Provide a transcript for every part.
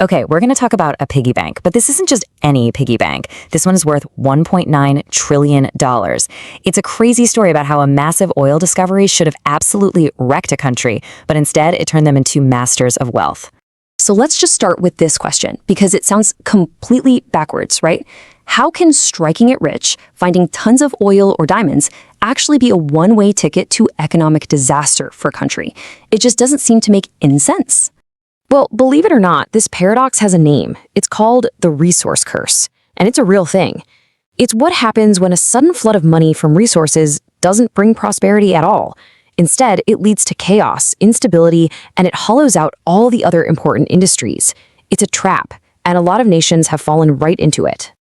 Okay, we're going to talk about a piggy bank, but this isn't just any piggy bank. This one is worth $1.9 trillion. It's a crazy story about how a massive oil discovery should have absolutely wrecked a country, but instead it turned them into masters of wealth. So let's just start with this question, because it sounds completely backwards, right? How can striking it rich, finding tons of oil or diamonds, actually be a one-way ticket to economic disaster for a country? It just doesn't seem to make any sense. Well, believe it or not, this paradox has a name. It's called the resource curse, and it's a real thing. It's what happens when a sudden flood of money from resources doesn't bring prosperity at all. Instead, it leads to chaos, instability, and it hollows out all the other important industries. It's a trap, and a lot of nations have fallen right into it.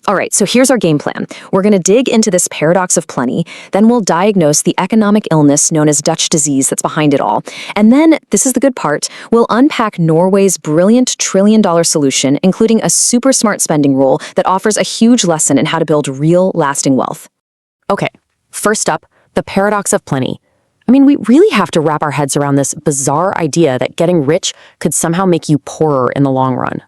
All right, so here's our game plan. We're going to dig into this paradox of plenty, then we'll diagnose the economic illness known as Dutch disease that's behind it all. And then, this is the good part, we'll unpack Norway's brilliant trillion-dollar solution, including a super smart spending rule that offers a huge lesson in how to build real, lasting wealth. Okay, first up, the paradox of plenty. I mean, we really have to wrap our heads around this bizarre idea that getting rich could somehow make you poorer in the long run.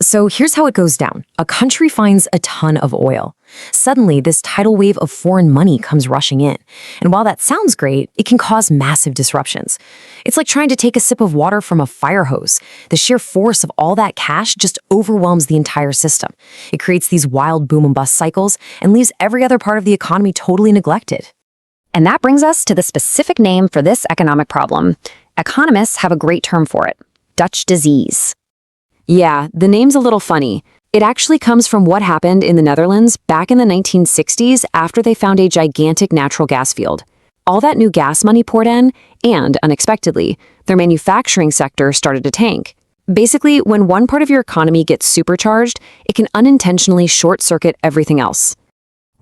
So here's how it goes down. A country finds a ton of oil. Suddenly, this tidal wave of foreign money comes rushing in. And while that sounds great, it can cause massive disruptions. It's like trying to take a sip of water from a fire hose. The sheer force of all that cash just overwhelms the entire system. It creates these wild boom and bust cycles and leaves every other part of the economy totally neglected. And that brings us to the specific name for this economic problem. Economists have a great term for it: Dutch disease. Yeah, the name's a little funny. It actually comes from what happened in the Netherlands back in the 1960s after they found a gigantic natural gas field. All that new gas money poured in, and, unexpectedly, their manufacturing sector started to tank. Basically, when one part of your economy gets supercharged, it can unintentionally short-circuit everything else.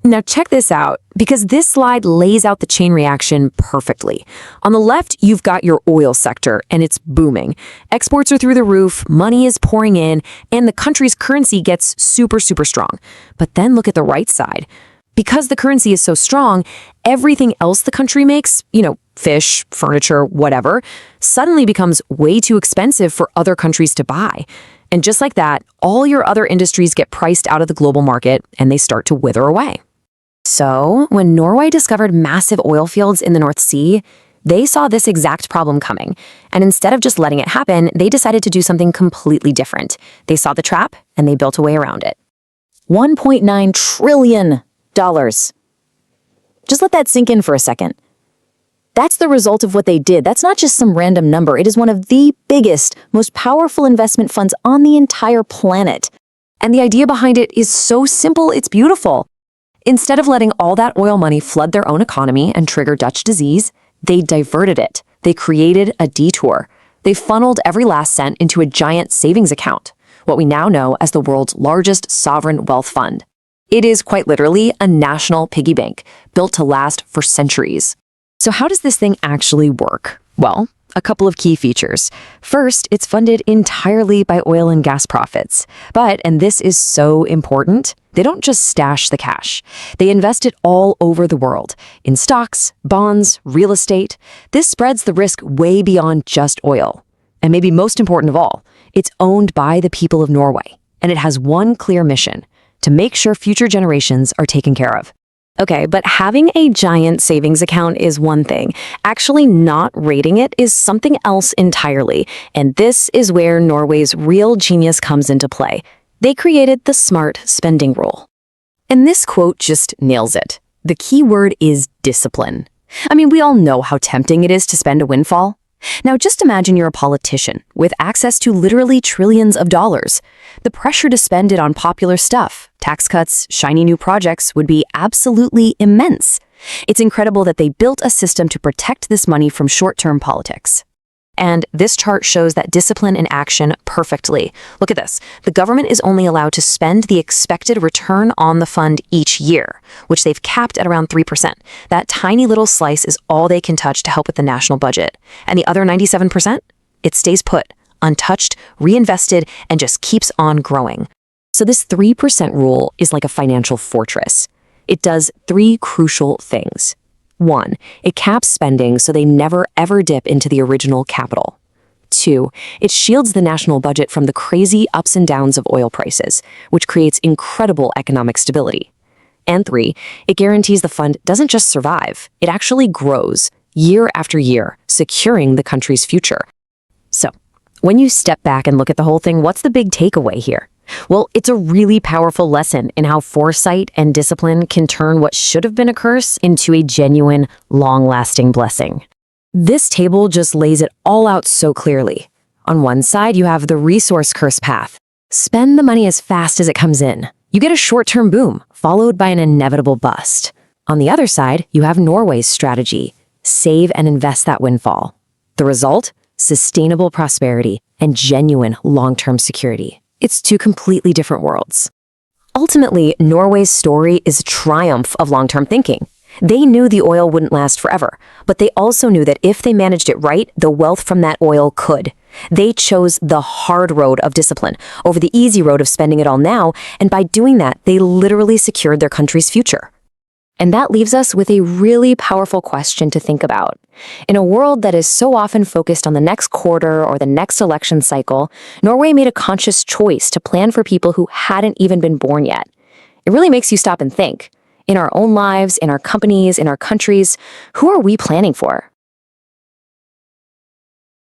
Now check this out, because this slide lays out the chain reaction perfectly. On the left, you've got your oil sector, and it's booming. Exports are through the roof, money is pouring in, and the country's currency gets super strong. But then look at the right side. Because the currency is so strong, everything else the country makes, fish, furniture, whatever, suddenly becomes way too expensive for other countries to buy. And just like that, all your other industries get priced out of the global market, and they start to wither away. So, when Norway discovered massive oil fields in the North Sea, they saw this exact problem coming. And instead of just letting it happen, they decided to do something completely different. They saw the trap, and they built a way around it. $1.9 trillion. Just let that sink in for a second. That's the result of what they did. That's not just some random number. It is one of the biggest, most powerful investment funds on the entire planet. And the idea behind it is so simple, it's beautiful. Instead of letting all that oil money flood their own economy and trigger Dutch disease, they diverted it. They created a detour. They funneled every last cent into a giant savings account, what we now know as the world's largest sovereign wealth fund. It is quite literally a national piggy bank, built to last for centuries. So how does this thing actually work? Well, a couple of key features. First, it's funded entirely by oil and gas profits. But, and this is so important, they don't just stash the cash. They invest it all over the world, in stocks, bonds, real estate. This spreads the risk way beyond just oil. And maybe most important of all, it's owned by the people of Norway. And it has one clear mission: to make sure future generations are taken care of. Okay, but having a giant savings account is one thing. Actually not rating it is something else entirely. And this is where Norway's real genius comes into play. They created the smart spending rule. And this quote just nails it. The key word is discipline. I mean, we all know how tempting it is to spend a windfall. Now just imagine you're a politician with access to literally trillions of dollars. The pressure to spend it on popular stuff, tax cuts, shiny new projects would be absolutely immense. It's incredible that they built a system to protect this money from short-term politics. And this chart shows that discipline in action perfectly. Look at this. The government is only allowed to spend the expected return on the fund each year, which they've capped at around 3%. That tiny little slice is all they can touch to help with the national budget. And the other 97%? It stays put, untouched, reinvested, and just keeps on growing. So this 3% rule is like a financial fortress. It does three crucial things. 1, it caps spending so they never ever dip into the original capital. 2, it shields the national budget from the crazy ups and downs of oil prices, which creates incredible economic stability. And 3, it guarantees the fund doesn't just survive, it actually grows year after year, securing the country's future. So, when you step back and look at the whole thing, what's the big takeaway here? Well, it's a really powerful lesson in how foresight and discipline can turn what should have been a curse into a genuine, long-lasting blessing. This table just lays it all out so clearly. On one side, you have the resource curse path. Spend the money as fast as it comes in. You get a short-term boom, followed by an inevitable bust. On the other side, you have Norway's strategy. Save and invest that windfall. The result? Sustainable prosperity and genuine long-term security. It's two completely different worlds. Ultimately, Norway's story is a triumph of long-term thinking. They knew the oil wouldn't last forever, but they also knew that if they managed it right, the wealth from that oil could. They chose the hard road of discipline over the easy road of spending it all now, and by doing that, they literally secured their country's future. And that leaves us with a really powerful question to think about. In a world that is so often focused on the next quarter or the next election cycle, Norway made a conscious choice to plan for people who hadn't even been born yet. It really makes you stop and think. In our own lives, in our companies, in our countries, who are we planning for?